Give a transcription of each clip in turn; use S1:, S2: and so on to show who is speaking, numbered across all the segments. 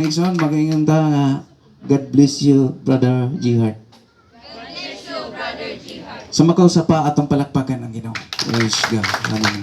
S1: Next one, magayon ta nga, God bless you, Brother Jihart.
S2: God bless you, Brother Jihad.
S1: Sumakaw sa pa atong palakpakan ng Ginoo. Praise God. Amen.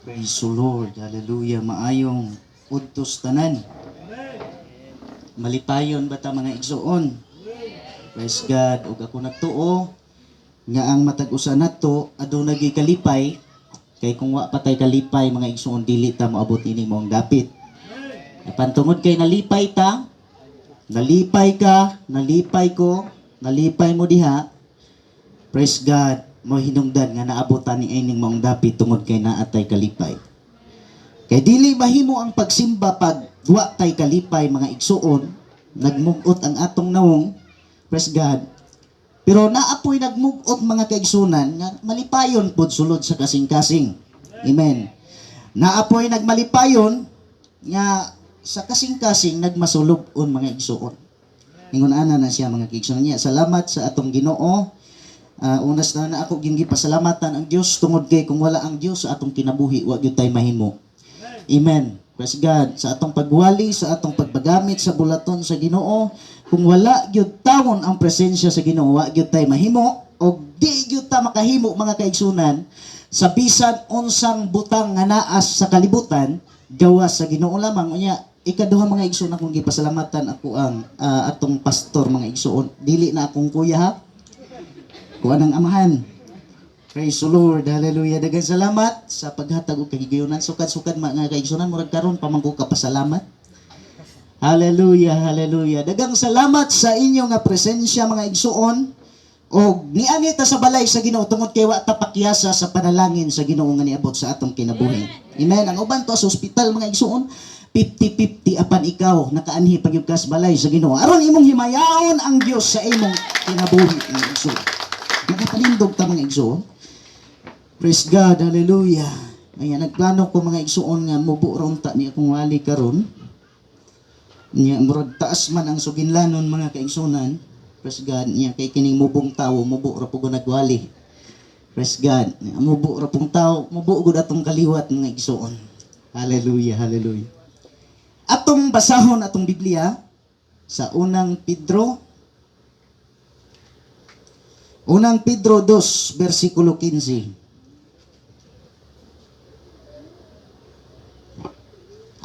S1: Praise the Lord. Hallelujah. Maayong udtos tanan. Malipayon ba ta mga igsoon? Praise God. Ug ako nagtuo nga ang matag-usa nato aduna gyud kalipay kay kung wa patay kalipay mga igsoon dili ta moabot ini mo ang dapit. Pantungod kay nalipay ta, nalipay ka, nalipay ko, nalipay mo diha. Praise God. Mo hinungdan nga naabotan ni ining maong dapit tungod kay naatay kalipay. Kay dili mahimo ang pagsimba pag wa tay kalipay mga igsuon, nagmugot ang atong nawong, praise God. Pero naapoy nagmugot mga kaigsunan nga malipayon pud sulod sa kasing-kasing. Amen. Naapoy nagmalipayon nga sa kasing-kasing nagmasulubon mga igsuon. Ingon ana na siya mga kaigsunan niya. Salamat sa atong Ginoo. Unas na ako gingi pasalamatan ang Dios tungod kay kung wala ang Dios sa atong kinabuhi wa gyud tay mahimo. Amen. Praise God. Sa atong pagwali, sa atong pagpagamit sa bulaton sa Ginoo, kung wala gyud tawon ang presensya sa Ginoo, wa gyud tay mahimo og di gyud ta makahimo mga kaigsunan sa bisan unsang butang nga naas sa kalibutan gawas sa Ginoo lamang. Unya ikaduha mga igsoon akong gipasalamatan ako ang atong pastor mga igsoon. Dili na akong kuya ha. Kuha ng amahan. Praise the Lord. Hallelujah. Daghang salamat sa paghatag og kahigayonan. Sukad-sukad mga kaigsunan murag karon pamangko ka pasalamat. Hallelujah. Hallelujah. Daghang salamat sa inyo nga presensya mga igsuon. Og niani ta sa balay sa Ginoo tungod kay wa ta pakyasa sa panalangin sa Ginoo nga niabot sa atong kinabuhi. Amen. Ang uban to sa ospital mga igsuon 50-50 apan ikaw nakaanhi pagyud ka sa balay sa Ginoo. Aron imong himayaon ang Dios sa imong kinabuhi mga igsuon. Nakapalindog ta mga igsoon. Praise God, hallelujah. Ayan, nagplano ko mga igsoon nga mubo ron ta ni akong wali karon. Nya murag taas man ang suginlanon mga kaigsunan. Praise God, nya kay kining mubong tawo mubo ra pug nagwali. Praise God. Mubo ra pong tawo, mubo gud atong kaliwat mga igsoon. Hallelujah, hallelujah. Atong basahon atong Biblia sa unang Pedro 2 versikulo 15.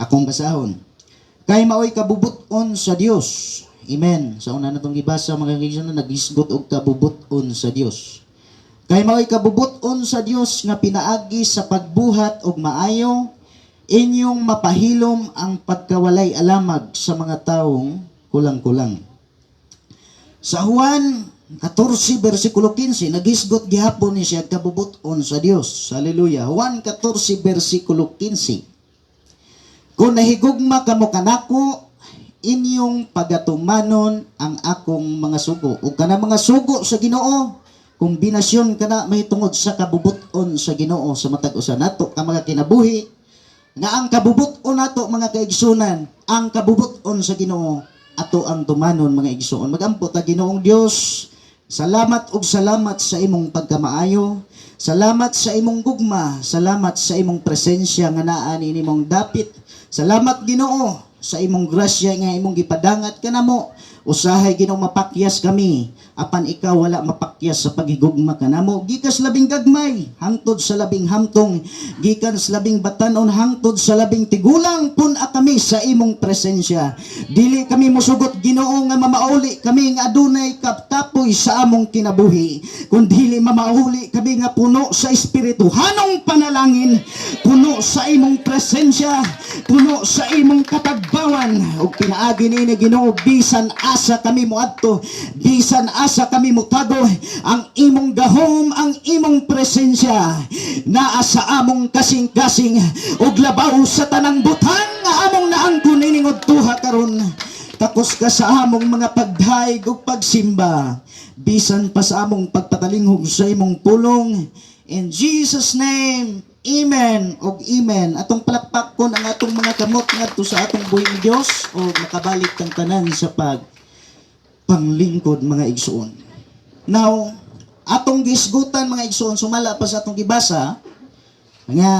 S1: Akong basahon. Kay maoy kabubuton sa Dios. Amen. Sa una natong gibasa mga kaibigan nagisgot og kabubuton sa Dios. Kay maoy kabubuton sa Dios nga pinaagi sa pagbuhat og maayo inyong mapahilom ang pagkawalay alamag sa mga taong kulang-kulang. Sa Juan 14 versikulo 15 nagisgot gihapon ni siya kabubuton sa Dios. Hallelujah. Juan 14 versikulo 15. Kung nahigugma kamo kanako inyong pagatumanon ang akong mga sugo. Ug kana mga sugo sa Ginoo kombinasyon kana mahitungod sa kabubuton sa Ginoo sa matag usa nato ka mga kinabuhi nga ang kabubuton nato mga kaigsunan, ang kabubuton sa Ginoo ato ang tumanon mga igsuon. Magampo ta Ginoong Dios. Salamat ug salamat sa imong pagkamaayo. Salamat sa imong gugma. Salamat sa imong presensya nga naa ni nimong dapit. Salamat Ginoo sa imong grasya nga imong gipadangat kanamo. Usahay Ginoo mapakyas kami apan ikaw wala mapakyas sa paghigugma kanamo. Gikas labing gagmay hangtod sa labing hamtong, gikan sa labing batanon hangtod sa labing tigulang pun-a kami sa imong presensya. Dili kami mosugot Ginoo nga mamauli kami nga adunay kapoy sa among kinabuhi, kundi mamauli kami nga puno sa espiritu hanong panalangin, puno sa imong presensya, puno sa imong katagbawan ug pinaagi ni Ginoo bisan asa kami moadto, bisan asa kami mutago, ang imong gahom, ang imong presensya naa sa among kasing-kasing ug labaw sa tanang butang nga among naangkon ining udtuha karon. Takos ka sa among mga pagdaig ug pagsimba, bisan pa sa among pagpatalinghog sa imong pulong. In Jesus name, amen og amen. Atong palakpak kon ang atong mga kamot ngadto sa atong buhing Dios o makabalik kang tanan sa panglingkod mga igsuon. Now, atong gisgutan mga igsuon, sumala pa sa atong gibasa nga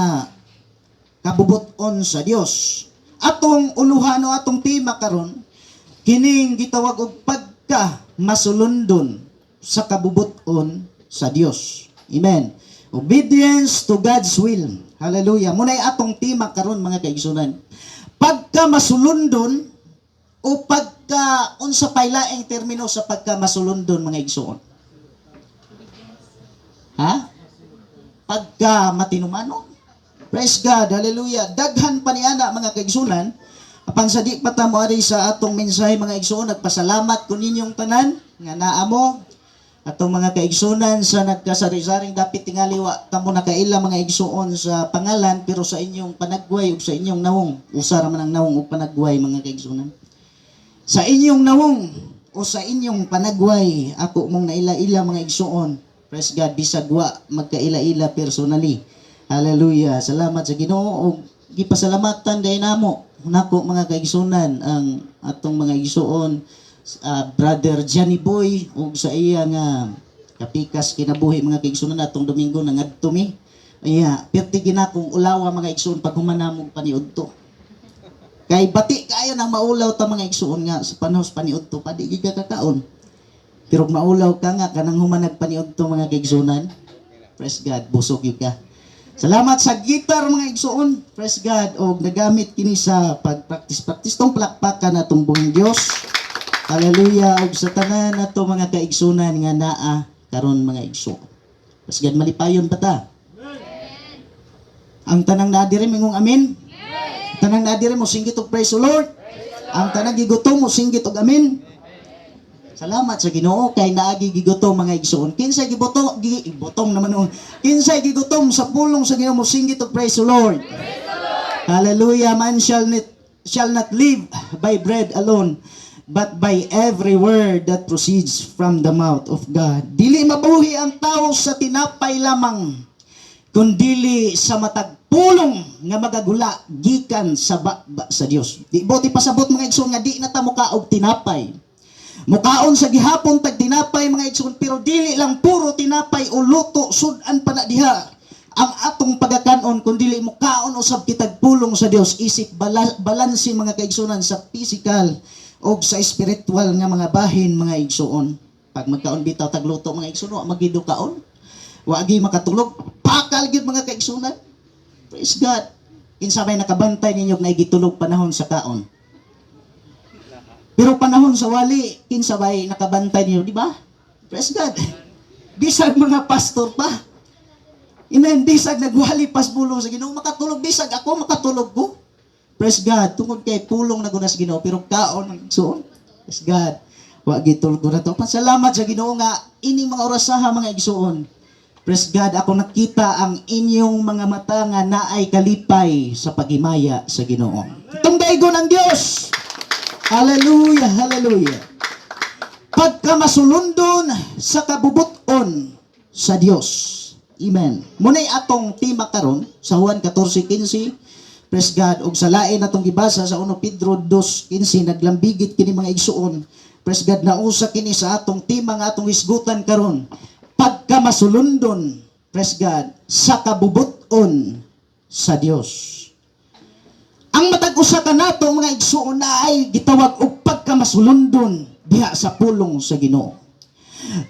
S1: kabubuton sa Dios. Atong uluhan o atong tema karon kining gitawag og pagka masulundon sa kabubuton sa Dios. Amen. Obedience to God's will. Hallelujah. Muna'y atong tema karon mga kaigsunan. Pagka masulundon o pagka unsa pay laing termino sa pagka masulundon mga igsuon. Ha? Pagka matinumanon. Praise God. Hallelujah. Daghan pa niana mga kaigsunan. Apan sa di pa ta moari sa atong mensahe mga igsuon, nagpasalamat ko ninyong tanan nga naamo atong mga kaigsunan sa nagkasari-saring dapit tingali wa kamo nakaila mga igsuon sa pangalan, pero sa inyong panagway ug sa inyong nawong usara man ang nawong ug panagway mga kaigsunan. Sa inyong nawong o sa inyong panagway ako mong naila-ila mga igsuon. Praise God, bisag wa magkaila-ila personally. Hallelujah. Salamat sa Ginoo ug gipasalamatan dai namo nako mga kaigsunan ang atong mga igsuon, Brother Johnny Boy ug sa iya nga kapikas kinabuhi mga kaigsunan atong Domingo nangadto mi. Perti ginakong ulawa mga igsuon pag humanamog paniudto. Kay bati kayo nang maulaw ta mga igsuon nga sa panahos paniudto pa di ka kakaon. Pero maulaw ka nga kanang humanag paniudto mga kaigsunan. Praise God, busog gyud ka. Salamat sa gitar mga igsuon. Praise God. O nagamit kini sa pagpractice tong palakpakan natong buhing Dios. Hallelujah. O sa tanan nato mga kaigsunan nga naa karon mga igsuon. Praise God, malipayon pa ta. Ang tanang naa diri mingong amen. Tanang naa diri mo singgit og praise the Lord. Ang tanang gigutom mo singgit og amen. Salamat sa Ginoo kay naagi gigutom mga igsuon. Kinsay gibutong naman on. Kinsay gigutom sa pulong sa Ginoo mo singgit og praise the Lord. Praise the Lord. Hallelujah. Man shall not live by bread alone, but by every word that proceeds from the mouth of God. Dili mabuhi ang tao sa tinapay lamang, kundili sa matag pulong nga magagula gikan sa baba sa Dios. Di buti pasabot mga igsoon nga di na ta mukaog tinapay. Mukaon sa gihapon tag tinapay mga igsoon, pero dili lang puro tinapay o luto sudan pa na diha ang atong pagakanon, kundili mukaon usab kitag pulong sa Dios. Isip balanse mga kaigsunan sa physical o sa spiritual nga mga bahin mga igsuon. Pag magkaon bitaw tag luto mga igsuon, wa magido kaon. Wa gi makatulog, pakal gyud mga kaigsunan. Praise God. Kinsabay nakabantay ninyo na igitulog panahon sa kaon. Pero panahon sa wali, kinsabay nakabantay ninyo, di ba? Praise God. Bisag mga pastor pa. Amen. Bisag nagwali pas pulong sa Ginoo, makatulog. Bisag ako makatulog ko. Praise God. Tungod kay pulong na gunas Ginoo, pero kaon ang igsuon. Praise God. Wa gitulog ko na to. Pasalamat sa Ginoo nga ining mga orasaha mga igsuon. Praise God, ako nakita ang inyong mga mata nga naay kalipay sa paghimaya sa Ginoo. Itong daigo ng Dios. Hallelujah, hallelujah. Pagka masulundon sa kabubuton sa Dios. Amen. Munay atong tema karon sa Juan 14:15. Praise God. Og sa lain atong gibasa sa 1 Pedro 2:15 naglambigit kini mga igsuon. Praise God, nausa kini sa atong tema nga atong isgutan karon. Pagka masulundon, praise God, sa kabubuton sa Dios. Ang matag usa ka nato mga igsuon na ay gitawag og pagkamasulundon diha sa pulong sa Ginoo.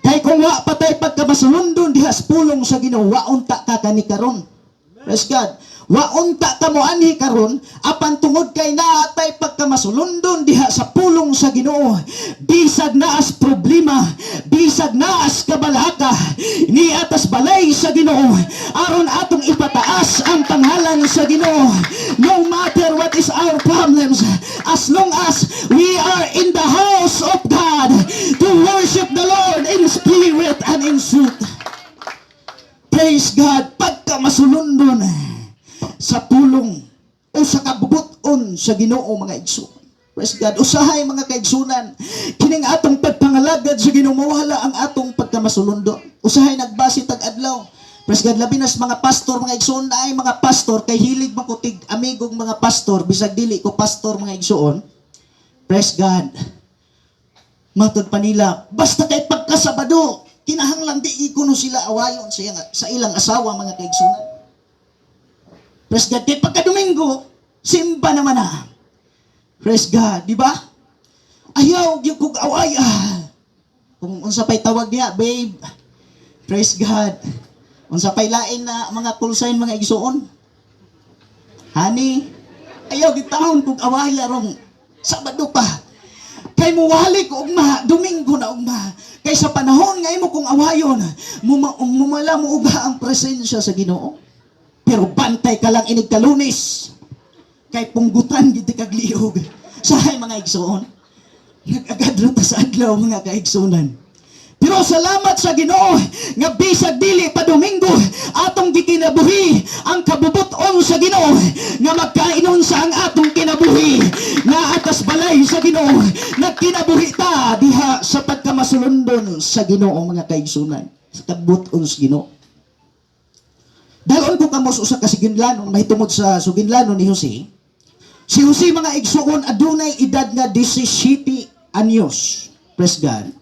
S1: Kay kung wa patay pagkamasulundon diha sa pulong sa Ginoo, wa unta ka kani karon. Praise God. Wa unta kamo anhi karon apan tungod kay naatay pagkamasulundon diha sa pulong sa Ginoo. Bisag naas problema, bisag naas kabalaka, ni atas balay sa Ginoo aron atong ipataas ang pangalan sa Ginoo. No matter what is our problems, as long as we are in the house of God to worship the Lord in spirit and in truth. Praise God, pagkamasulundon sa pulong o sa kabubuton sa Ginoo mga igsoon. Praise God. Usahay mga kaigsunan, kining atong pagpangalagad sa Ginoo mawala ang atong pagkamasulundon. Usahay nagbase tag adlaw. Praise God, labi na sa mga pastor mga igsoon na ay mga pastor kay hilig makutig amigong mga pastor bisag dili ko pastor mga igsoon. Praise God. Matod pa nila, basta kay pagkasabado, kinahanglan di kuno sila awayon sa ilang asawa mga kaigsunan. Praise God. Kaya pagka Domingo, simba naman na. Praise God. Di ba? Ayaw, yung kong away. Kung unsa pa'y tawag niya, babe. Praise God. Unsa pa'y lain na mga call sign, mga igsoon. Honey, ayaw, gitahon kong away arong Sabado pa. Kay muwali ko ugma, Domingo na ugma. Kay sa panahon nga imo kong awayon, mumala mo uga ang presensya sa Ginoo. Pero bantay ka lang inig kalunis. Kay punggutan giti kagliog. Sahay mga igsoon. Nag-agadro ta sa adlaw mga kaigsunan. Pero salamat sa Ginoo nga bisag dili pa Domingo atong gikinabuhi ang kabubuton sa Ginoo nga magkainon sa ang atong kinabuhi nga atas balay sa Ginoo nagkinabuhi ta diha sa pagkamasulundon sa Ginoo mga kaigsunan. Sa kabubuton sa Ginoo. Dalon ko kamos usa ka siginlanon mahitungod sa suginlanon ni Jose. Si Jose mga igsuon adunay edad nga 17 anyos. Praise God.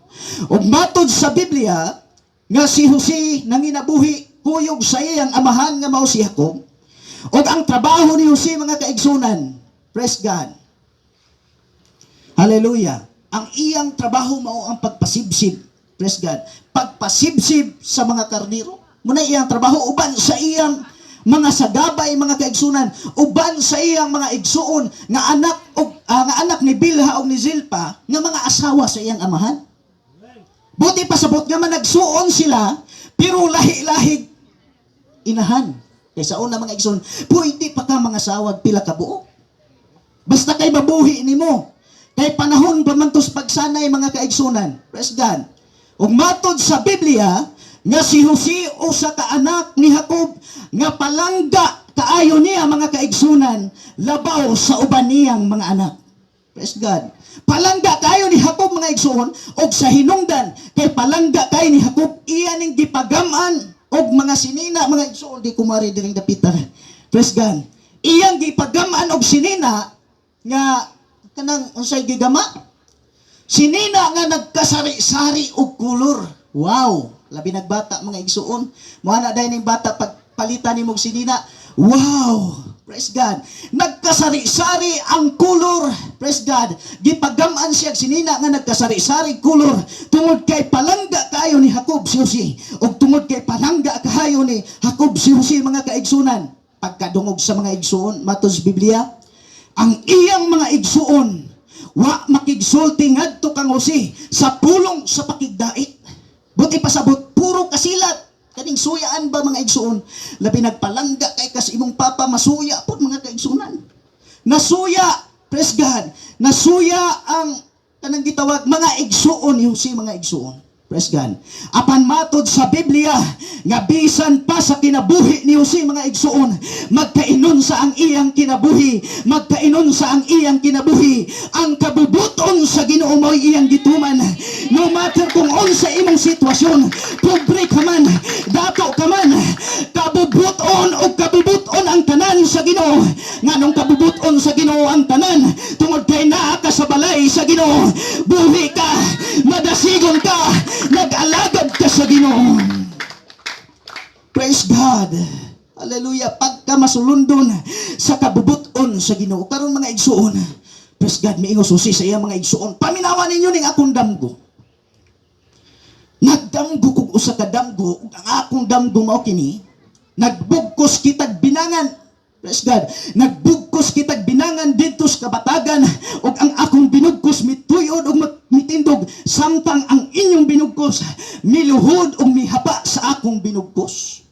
S1: Ug matod sa Biblia nga si Jose nanginabuhi kuyog sa iyang amahan nga mao si Jacob. Ug ang trabaho ni Jose mga kaigsunan. Praise God. Hallelujah. Ang iyang trabaho mao ang pagpasibsib. Praise God. Pagpasibsib sa mga karnero. Muna iyang trabaho uban sa iyang mga sagabay mga kaigsunan uban sa iyang mga igsuon nga anak ni Bilha ug ni Zilpa nga mga asawa sa iyang amahan. Buti pasabot nga man nagsuon sila pero lahi-lahig inahan. Kay sa una mga igsuon, pwede pa ka mga sawag pila ka buok. Basta kay mabuhi nimo. Kay panahon pa man tos pagsanay mga kaigsunan. Praise God. Ug matod sa Biblia nga si Jose usa ka anak ni Jacob nga palangga kaayo niya mga kaigsunan labaw sa uban niyang mga anak. Praise God. Palangga kaayo ni Jacob mga igsuon og sa hinungdan kay palangga kaayo ni Jacob iya ning gipagaman og mga sinina mga igsuon di kumari diring dapitan. Praise God. Iyang gipagaman og sinina nga kanang unsay gigama? Sinina nga nagkasari-sari og kulor. Wow. Labi nagbata mga igsuon. Muana dahil ning bata pagpalitan ni mong sinina. Wow! Praise God. Nagkasari-sari ang kulor. Praise God. Gipagaman siya sinina nga nagkasari-sari kulor. Tungod kay palangga kaayo ni Jacob si Jose. O tungod kay palangga kaayo ni Jacob si Jose mga kaigsunan. Pagkadungog sa mga igsuon, matos Biblia, ang iyang mga igsuon, wa makigsulti ngadto kang Jose sa pulong sa pakigdait. Buti pasabot, puro kasilat. Kaning suyaan ba mga igsuon? Labi nagpalangga kay kas imong papa masuya po mga kaigsunan. Nasuya, praise God. Nasuya ang kanang gitawag mga igsuon ni Jose mga igsuon. Praise God. Apan matod sa Biblia nga bisan pa sa kinabuhi ni Jose mga igsuon, magkainon sa ang iyang kinabuhi, magkainon sa ang iyang kinabuhi, ang kabubuton sa Ginoo mo'y iyang gituman. No matter kung unsa imong sitwasyon, pobre ka man, dato ka man, kabubuton o kabubuton ang tanan sa Ginoo. Nganong kabubuton sa Ginoo ang tanan, tungod kay naa ka sa balay sa Ginoo, buhi ka, madasigon ka, nag-alagad ka sa Ginoo. Praise God. Hallelujah. Pagka masulundon sa kabubuton sa Ginoo. Karon mga igsuon, praise God, miingo susi sa iya mga igsuon. Paminawan ninyo ning akong damgo. Nagdamgo kog usa ka damgo, ug ang akong damgo mao kini, nagbugkos kitag binangan. Praise God. Nagbugkos kitag binangan dito sa kabatagan ug ang akong binugkos mituyod ug mitindog samtang ang inyong binugkos miluhod ug mihapa sa akong binugkos.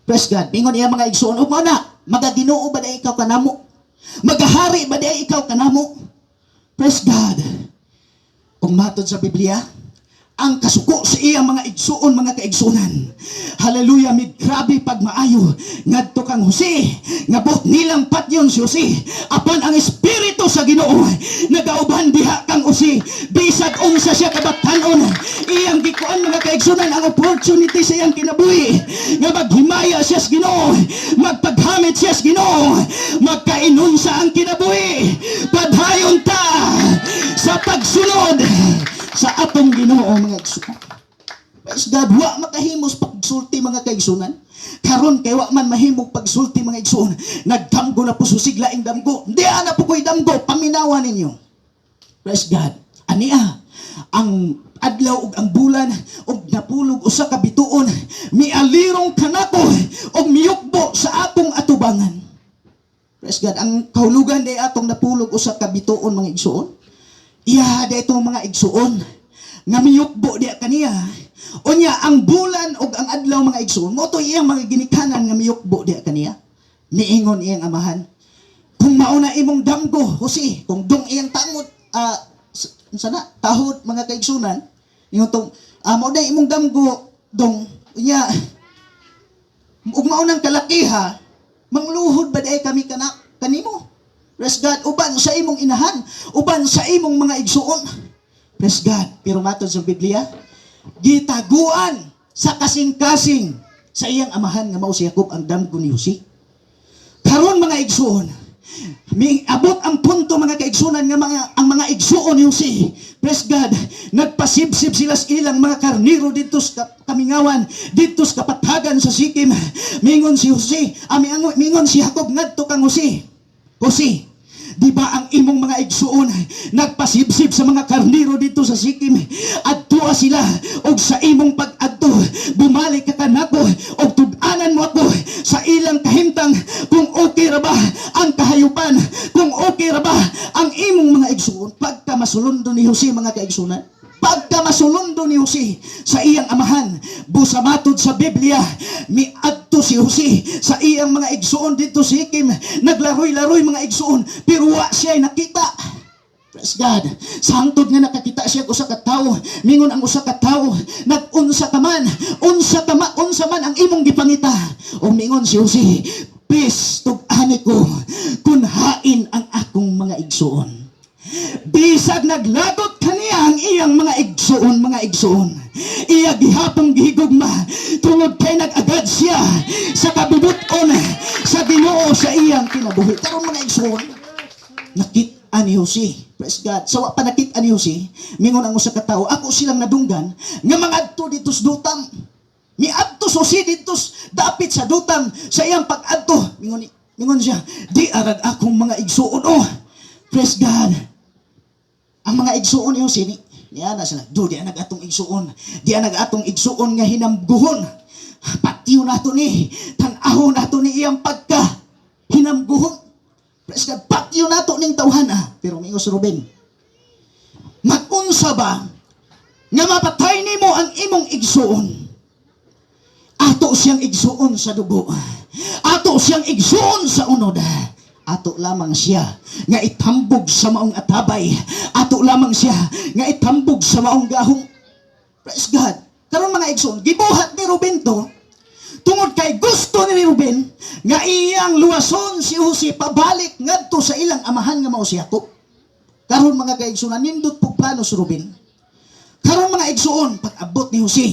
S1: Praise God. Bingon iya mga igsoon ug mao na magaginoo ba day ikaw kanamo? Magahari ba day ikaw kanamo? Praise God. Ug matod sa Biblia, ang kasuko sa iyang mga igsuon, mga kaigsunan. Hallelujah, may grabe pagmaayo. Ngadto kang Jose, ngabot nilang patyon si Jose. Apan ang Espiritu sa Ginoo, nagauban diha kang Jose. Bisag unsa siya kabatanon, iyang gikuan mga kaigsunan ang opportunity sa iyang kinabuhi. Nga maghimaya siya sa Ginoo, magpaghamit siya sa Ginoo, magkainunsa ang kinabuhi. Padhayon ta sa pagsunod sa atong Ginoo mga igsuon. Praise God, wa makahimos pagsulti mga kaigsunan. Karon kay wa man mahimog pagsulti mga igsuon. Nagdamgo na po susigla ing damgo. Di ana po ko'y damgo, paminawa ninyo. Praise God. Ania, ang adlaw ug ang bulan ug napulog usa ka bituon, mialirong kanako ug miyukbo sa atong atubangan. Praise God. Ang kahulugan day atong napulog usa ka bituon mga igsuon. Iya da itong mga igsuon nga miyukbo diya kaniya. Unya ang bulan ug ang adlaw mga igsuon mo to iyang mga ginikanan nga miyukbo diya kaniya. Niingon iyang amahan, kung mauna imong damgo Jose, kung dong iyang tangot sana tahod mga kaigsunan ningon tong mao na imong damgo dong unya ug maunang kalakiha mangluhod ba day kami kanimo. Praise God, uban sa imong inahan, uban sa imong mga igsuon. Praise God. Pero matod sa Biblia, gitaguan sa kasing-kasing sa iyang amahan nga mao si Jacob ang damgo ni Jose. Karon mga igsuon, abot ang punto mga kaigsunan nga ang mga igsuon ni Jose. Praise God, nagpasibsib sila sa ilang mga karniro dito sa kamingawan, dito sa kapatagan sa Sikim. Mingon si Jose, mingon si Jacob ngadto kang Jose. Jose, di ba ang imong mga igsuon nagpasibsib sa mga karniro dito sa Sikim? Adtua sila og sa imong pag-adto bumalik ka kanako og tug-anan mo ako sa ilang kahimtang kung okay ra ba ang kahayupan, kung okay ra ba ang imong mga igsuon. Pagka masulundo ni Jose mga kaigsunan, pagka masulundo ni Jose sa iyang amahan, busamatod sa Biblia, miadto si Jose sa iyang mga igsuon dito sa Sikim, naglaroy-laroy mga igsuon, pero wa siya nakita. Praise God. Sa hangtod nga nakakita siya usa ka tawo, mingon ang usa ka tawo, nag-unsa ka man, unsa man ang imong gipangita. O mingon si Jose, please tug-ani ko kun hain ang akong mga igsuon. Bisag naglagot kaniya ang iyang mga igsuon, iya gihapong gihigugma tungod kay nag-agad siya sa kabubuton sa Ginoo sa iyang kinabuhi. Karon mga igsuon, nakit-an ni Jose. Praise God. So pa nakit-an ni Jose, mingon ang usa ka tawo, ako silang nadunggan nga mangadto dito sa dutam. Miadto Jose dito dapit sa dutam sa iyang pag-adto. Mingon siya, di arag akong mga igsuon. Oh, praise God. Ang mga igsuon ni Jose, niya na sila, di nagatong igsuon. Di nagatong igsuon nga hinamguhon. Patiyo nato ni, tanaho nato ni iyang pagka hinamguhon. Praise God, patiyo nato ning tawhana. Pero mingos Ruben, mag-unsa ba nga mapatay nimo ang imong igsuon? Ato siyang igsuon sa dugo. Ato siyang igsuon sa unod. Ato lamang siya nga itambog sa maong atabay. Ato lamang siya nga itambog sa maong gahong. Praise God. Karon mga igsoon, gibuhat ni Ruben to tungod kay gusto ni Ruben nga iyang luwason si Jose pabalik ngadto sa ilang amahan nga mao si Jacob. Karon mga kaigsoon, nindot pug plano si Ruben. Karon mga igsoon, pag-abot ni Jose,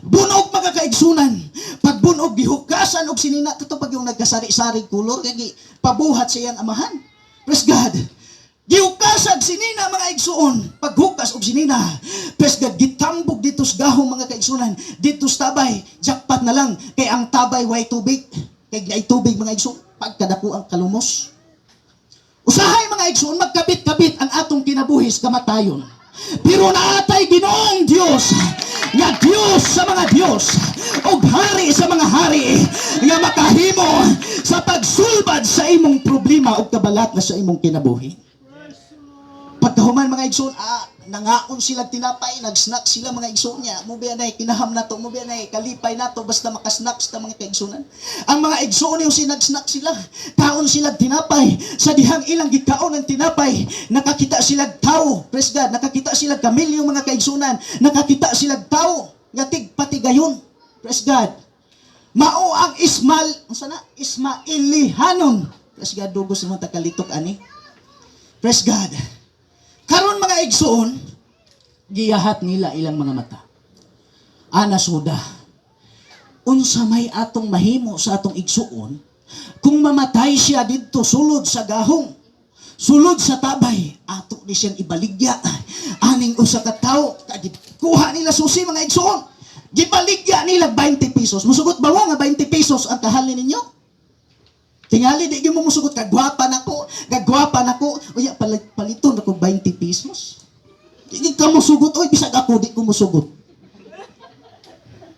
S1: bunog mga kaigsunan, pagbunog gihugasan og sinina kato pag yung nagkasari-sari kulor kay pabuhat sa iyang amahan. Praise God. Gihugasan sinina mga igsuon, paghugas og sinina. Praise God, gitambog dito sa gahong mga kaigsunan, dito sa tabay, jackpot na lang kay ang tabay way tubig. Kay ay tubig mga igsuon, pagkadako ang kalumos. Usahay mga igsuon, magkabit-kabit ang atong kinabuhis kamatayon. Pero naatay Ginoong Dios nga Dios sa mga Dios o hari sa mga hari nga makahimo sa pagsulbad sa imong problema o kabalat na sa imong kinabuhi. Pagkahuman mga igsoon, nangaon sila tinapay, nagsnack sila mga igsoon niya. Mubiya na kinaham na to, mubiya na kalipay na to, basta makasnack sa mga kaigsunan. Ang mga igsoon yung sinagsnack sila, kaon sila tinapay, sa dihang ilang gikaon ng tinapay, nakakita sila tao, praise God, nakakita sila kamilyo mga kaigsunan, nakakita sila tao, ngatig pati gayon, praise God. Mao ang Ismailihanon, praise God, dugos naman takalitok ani, praise God. Karon mga igsoon, giyahat nila ilang mga mata. Ana suda, unsa may atong mahimo sa atong igsuon, kung mamatay siya didto sulod sa gahong, sulod sa tabay, ato ni siyang ibaligya. Aning usa ka tawo, kuha nila susi mga igsoon, gibaligya nila 20 pesos. Musugot ba nga 20 pesos ang kahalin ninyo? Tingali, di mo musugot, kagwapa na ko. Uya, paliton ako 20 pesos. Di ka musugot, oy, bisag ako, di ko musugot.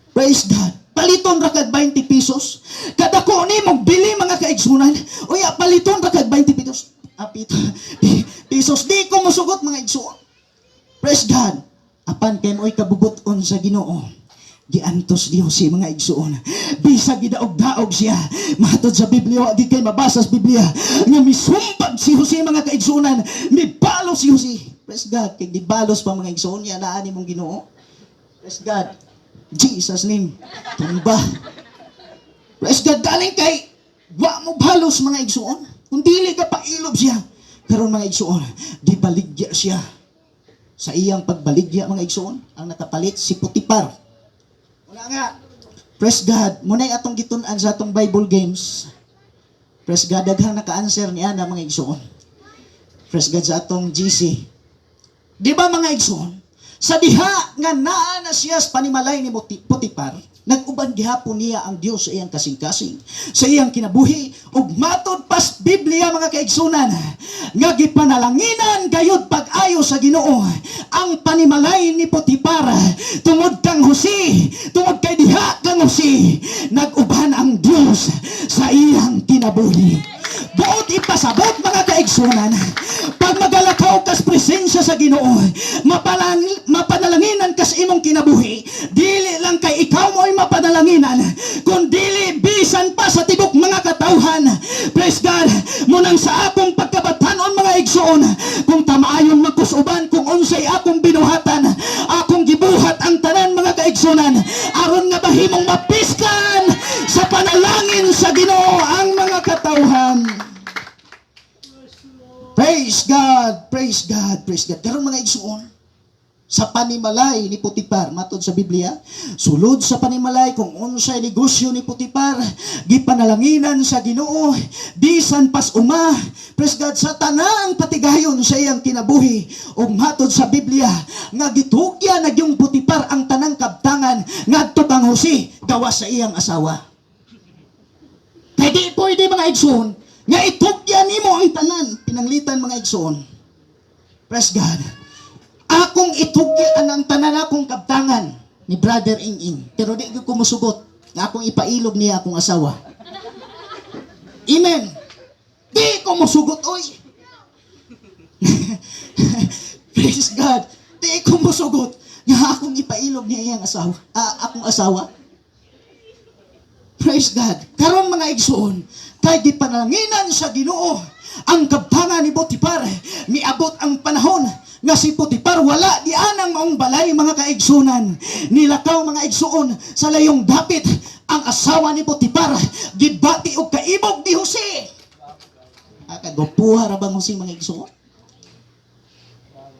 S1: Praise God. Paliton ra kag 20 pesos. Kada ko ni mong bili mga kaigsunan. Uya, paliton ra kag 20 pesos. Pesos, di ko musugot mga igsuon. Praise God. Apan kay mo'y kabubuton sa Ginoo. Giantos Dios si mga igsuon. Bisag gidaog-daog siya. Matod sa Biblia, di kay mabasa sa Biblia, nga misumpag si Jose mga kaigsuonan, mibalos si Jose. Praise God. Kay gibalos pa mga igsuon niya, naani mong Ginoo. Praise God. Jesus name. Tumba. Praise God. Galing kay, wa mo balos mga igsuon. Kung dili ka pa ilob siya. Karon mga igsuon, gibaligya siya. Sa iyang pagbaligya mga igsuon, ang nakapalit si Putipar. Wala nga. Praise God. Muna'y atong gitunan sa atong Bible games. Praise God. Daghang naka-answer niya na mga igsoon. Praise God sa atong GC. Di ba mga igsoon? Sa diha nga naa na siya sa panimalay ni Putipar, nag-uban gihapon niya ang Dios sa iyang kasing-kasing, sa iyang kinabuhi, ug matod pas Biblia mga kaigsunan, nga gipanalanginan gayud pag-ayo sa Ginoo ang panimalay ni Putipar tungod kang Jose, tungod kay diha kang Jose, nag-uban ang Dios sa iyang kinabuhi. Buot ipasabot mga kaigsunan, pag magalakaw kas presensya sa Ginoo, mapanalanginan kas imong kinabuhi, dili lang kay ikaw mo'y mapanalanginan, kundi bisan pa sa tibok mga katawhan. Praise God. Munang sa akong pagkabatanon mga igsoon, kung tamaayon magkusuban, kung unsay akong binuhatan, akong gibuhat ang tanan mga kaigsunan, aron nga bahimong mapiskan sa panalangin sa Ginoo ang mga katawhan. Praise God, praise God, praise God. Karon mga igsuon, sa panimalay ni Putipar, matod sa Biblia, sulod sa panimalay kung unsay negosyo ni Putipar, gipanalanginan sa Ginoo, bisan pas uma, praise God, sa tanang patigayon sa iyang kinabuhi, ug matod sa Biblia, nga gitugya na yung Putipar ang tanang kabtangan, ngadto kang Jose, gawas sa iyang asawa. Kaya di pwede mga igsoon, nga itugya nimo ang tanan, pinanglitan mga igsoon. Praise God. Akong itugyan ang tanan akong kabtangan ni Brother Ing-Ing. Pero di ko musugot nga akong ipailog niya akong asawa. Amen. Di ko musugot, oy. Praise God. Di ko musugot nga akong ipailog niya iyang asawa. Akong asawa. Praise God. Karon mga igsoon, kay gipananginan sa Ginoo ang kabtangan ni Putipar, miabot ang panahon nga si Putipar wala di anang maong balay mga kaigsunan. Nilakaw mga igsuon sa layong dapit ang asawa ni Putipar, gibati og kaibog ni Jose. Kagupuha ra bang Jose mga igsuon?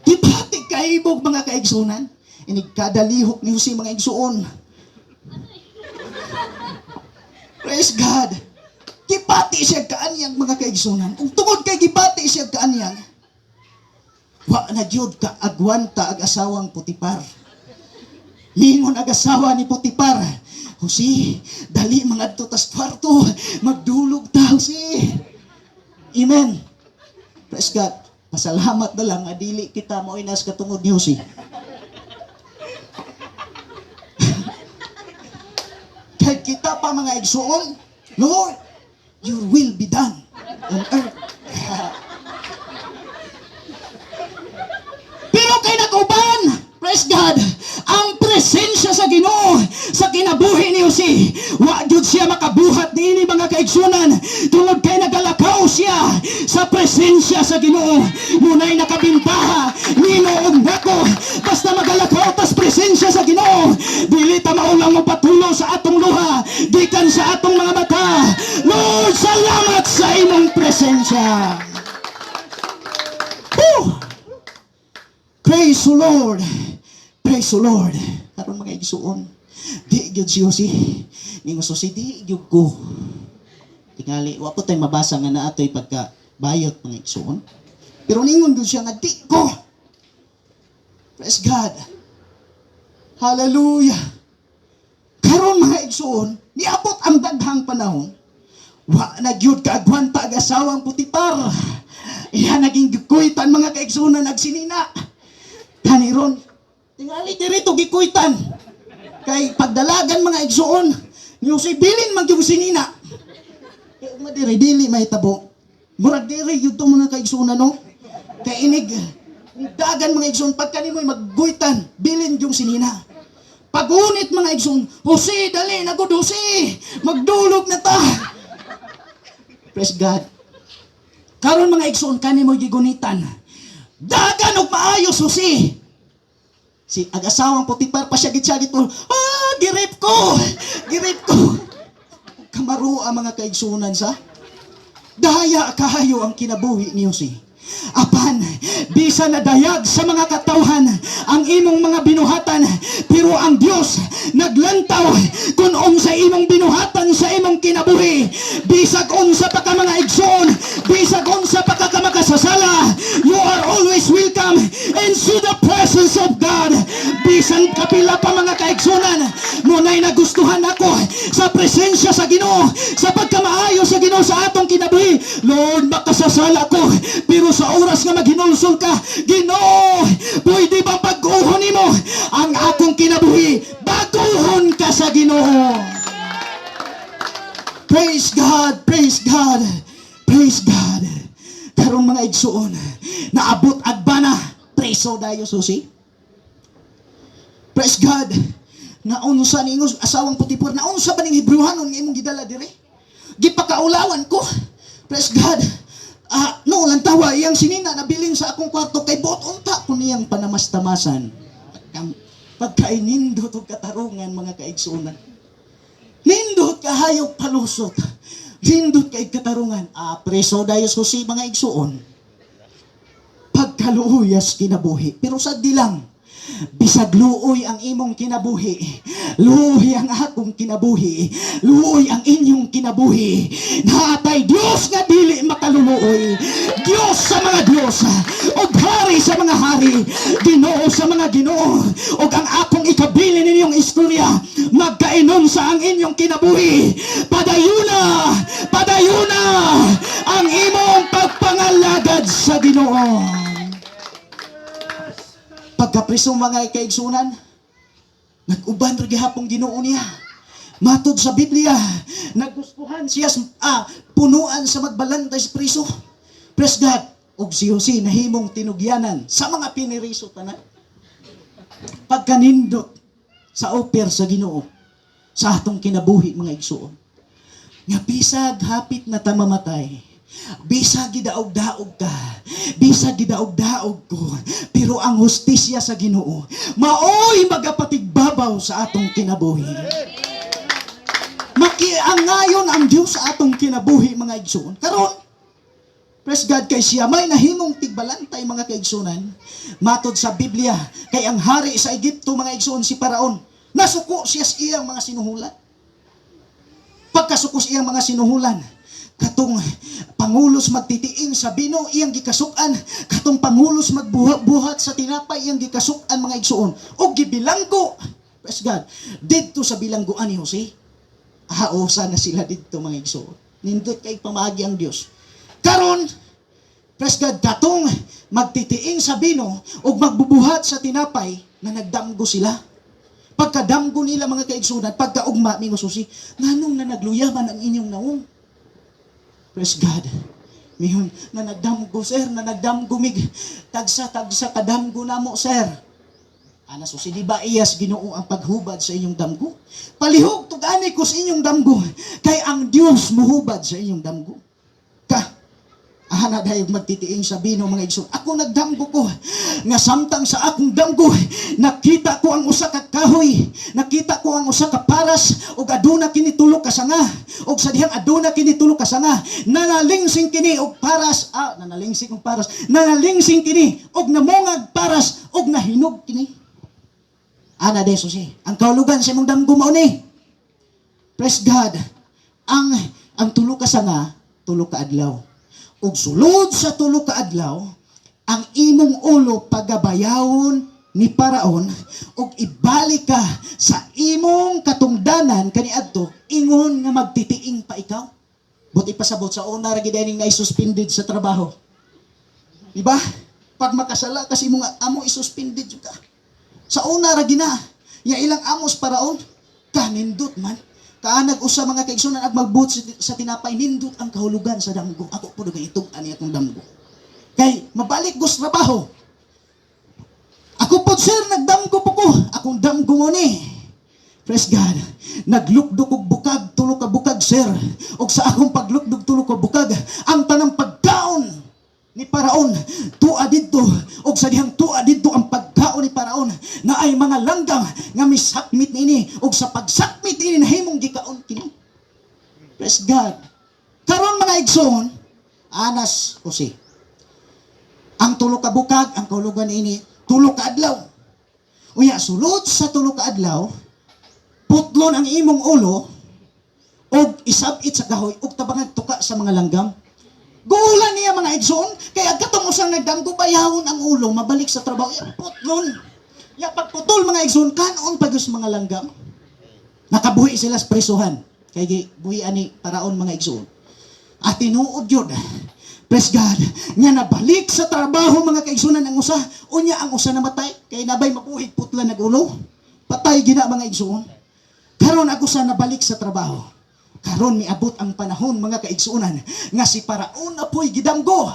S1: Gibati kaibog mga kaigsunan. Inig kada lihok ni Jose mga igsuon. Praise God. Gibati siya kaanyang mga kaigsunan. Kung tungod kay gibati siya kaanyang, wa na jud ka agwanta ag asawang Putipar. Lingon ag asawa ni Putipar, Jose, dali mga tas kwarto, magdulog ta, Jose. Amen. Praise God. Pasalamat na lang nga dili kita mo inas katungod ni Jose. Kaya kita pa mga igsuon, Lord, your will be done on earth. Pero kay nakauban, praise God, ang presensya sa Ginoo sa kinabuhi ni Jose, wa gyud siya makabuhat niini mga kaigsunan tungod kay nagalakaw siya sa presensya sa Ginoo. Munay nakabintaha nimo og nako basta magalakaw tas presensya sa Ginoo, dili ta maulang mo patulo sa atong luha gikan sa atong mga mata. Lord, salamat sa imong presensya. Woo! Praise the Lord. Praise the Lord. Karon mga igsuon, di gyud si Jose. Ningo Jose, di gyud ko. Tingali, wa po tay mabasa nga naatoy pagka bayot mga igsuon. Pero ningon gyud siya nga di ko. Praise God. Hallelujah. Karon mga igsuon, niabot ang daghang panahon. Wa na gyud kaagwantaag-asawang Putipar. Iya naging gikuitan mga kaigsunan nagsinina. Kaniron, tingali dirito gikuitan. Kay pagdalagan mga igsuon, niyo si bilin magyug sinina. Kay madiri dili mahitabo. Murag diri yun to mga kaigsunan no. Kay inig dagan mga igsuon pagka nimoy magguitan, bilin yung sinina. Pagunit mga igsuon, Jose, dali na gud Jose. Magdulog na ta. Praise God. Karon mga igsuon kanimo gigunitan. Dagan og maayos Jose. Si ag-asawang Putipar pa siya gitsagit mo. Girip ko. Girip ko. Kamaro ang mga kaigsunan sa daya kahayo ang kinabuhi ni Jose. Apan, bisa na dayag sa mga katawhan ang imong mga binuhatan, pero ang Dios naglantaw kung unsa imong binuhatan sa imong kinabuhi. Bisag unsa pa ka mga igsoon, bisag unsa pa ka makasasala, you are always welcome into the presence of God. Bisan kapila pa mga kaigsunan, munay nagustuhan ako sa presensya sa Ginoo, sa pagkamaayo sa Ginoo sa atong kinabuhi. Lord, makasasala ko, pero sa oras nga maghinulsol ka, Ginoo, pwede ba baguhon nimo ang akong kinabuhi? Baguhon ka sa Ginoo. Praise God, praise God, praise God. Karong mga igsuon, naabot agbana, preso dayo susi. Praise God. Naunsa ni ingos asawang Putipar, naunsa ba ning Hebrewanon nga imong gidala dire? Gipakaulawan ko. Praise God. No, lantawa, iyang sinina nabilin sa akong kwarto kay buot unta ko niyang panamastamasan. Pagkainindot o katarungan mga kaigsunan. Nindot kahayok palusot. Nindot kay katarungan. Preso dayos ko si mga igsuon. Pagkaluyas kinabuhi. Pero saddi lang. Bisag luoy ang imong kinabuhi, luoy ang akong kinabuhi, luoy ang inyong kinabuhi, natay Dios nga dili makaluluoy, Dios sa mga Dios, o hari sa mga hari, Ginoo sa mga Ginoo, o ang akong ikabilin ninyong istorya, magkainom sa ang inyong kinabuhi. Padayuna, padayuna ang imong pagpangalagad sa Ginoo. Pagkapriso mga kaigsunan, nag-uban rin gihapong Ginoo niya. Matod sa Biblia, nagustuhan siya punuan sa magbalantay sa priso. Praise God. Og si Jose nahimong tinugyanan sa mga piniriso tanan. Pagkanindot sa oper sa Ginoo sa atong kinabuhi mga igsuon. Nga bisag hapit na tamamatay. Bisag gidaog-daog ka, bisag gidaog-daog ko, pero ang hustisya sa Ginoo maoy magapatigbabaw sa atong kinabuhi. Makiangayon ang Dios sa atong kinabuhi mga igsoon. Karon, praise God, kay siya may nahimong tigbalantay mga kaigsunan. Matod sa Biblia, kay ang hari sa Egypto mga igsoon si Paraon, nasuko siya sa iyang mga sinuhulan. Pagkasuko sa iyang mga sinuhulan, katong pangulos magtitiing sa bino iyang gikasukan, katong pangulos magbuhat sa tinapay iyang gikasukan mga igsuon, o gibilanggo. Praise God, didto sa bilangguan ni Jose, haosa na sila didto mga igsuon. Nindot kay pamagi ang Dios. Karon, praise God, katong magtitiing sa bino o magbubuhat sa tinapay, na nagdamgo sila. Pagkadamgo nila mga kaigsunan, pagkaugma ni Jose, nganong na nagluyaman ang inyong naong? Praise God. Miyon, na nagdamgo, sir, na nagdamgo mig, tagsa kadamgo na mo, sir. Ana, so di ba iyas Ginoo ang paghubad sa inyong damgo? Palihog, tugani ko sa inyong damgo, kay ang Diyos muhubad sa inyong damgo. Ka, ana dahil magtitiing sabi ng mga igsoon, ako nagdamgo ko, nga samtang sa akong damgo, nakita ko ang usa ka kahoy, nakita ko ang usa ka paras, og aduna kini tulo ka sanga, og sa dihang aduna kini tulo ka sanga, nanalingsing kini og paras, nanalingsing kini og namungag paras, og nahinog kini. Ana de susi, ang kahulugan sa imong damgo mao ni. Praise God. Ang tulo ka sanga, tulo ka adlaw. Ug sulod sa tulo ka adlaw, ang imong ulo pagabayawon ni Paraon ug ibalik ka sa imong katungdanan kaniadto ingon nga magtitiing pa ikaw. Buti pasabot sa una ra gid na suspended sa trabaho. Diba? Pag makasala kasi mo nga amo isuspended jud ka. Sa una ra gina, ya ilang amos Paraon kanindot man. Kaanag usa mga kaigsunan ag magbuot sa tinapay nindot ang kahulugan sa damgo. Ako po dugay itog ani atong damgo. Kay mabalik gos trabaho. Ako po sir nagdamgo po ko. Akong damgo mo ni. Praise God. Naglukdok og bukag tulo ka bukag sir. Og sa akong paglukdok tulo ka bukag ang tanang pagkaon ni Paraon tuwa didto og sa dihang tuwa didto ang pagkaon ni Paraon na ay mga langgam nga misakmit niini og sa pagsakmit ini nahimong gikaon kini. Praise God. Karon mga igsoon, anas o si ang tulo ka bukag ang kahulugan ini tulo ka adlaw. Unya sulod sa tulo ka adlaw, putlon ang imong ulo og isabit sa kahoy og tabangan tuka sa mga langgam. Guulan niya mga igsoon, kaya katong usang nagdamgo bayawon ang ulo, mabalik sa trabaho, ya putlon. Ya pagputol mga igsoon, kanon pagos mga langgam. Nakabuhi sila sa presuhan. Kaya buhian ni Paraon mga igsoon. At tinuod yun. Praise God. Nga nabalik sa trabaho mga kaigsunan ang usa. Unya ang usa namatay. Kaya nabay mabuhig putla nag-ulo. Patay gina mga igsoon. Karon ang usa nabalik sa trabaho. Karon miabot ang panahon mga kaigsuunan nga si Paraon apoy gidamgo.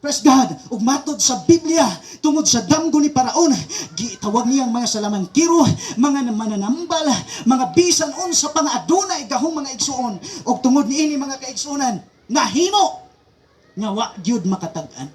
S1: Praise God. Ug matod sa Biblia tungod sa damgo ni Paraon, gitawag niyang mga salamangkiro, mga mananambal, mga bisan unsa pang adunay gahong mga igsuon. Ug tungod niini mga kaigsuunan, nahimo nga wa gyud makatag-an.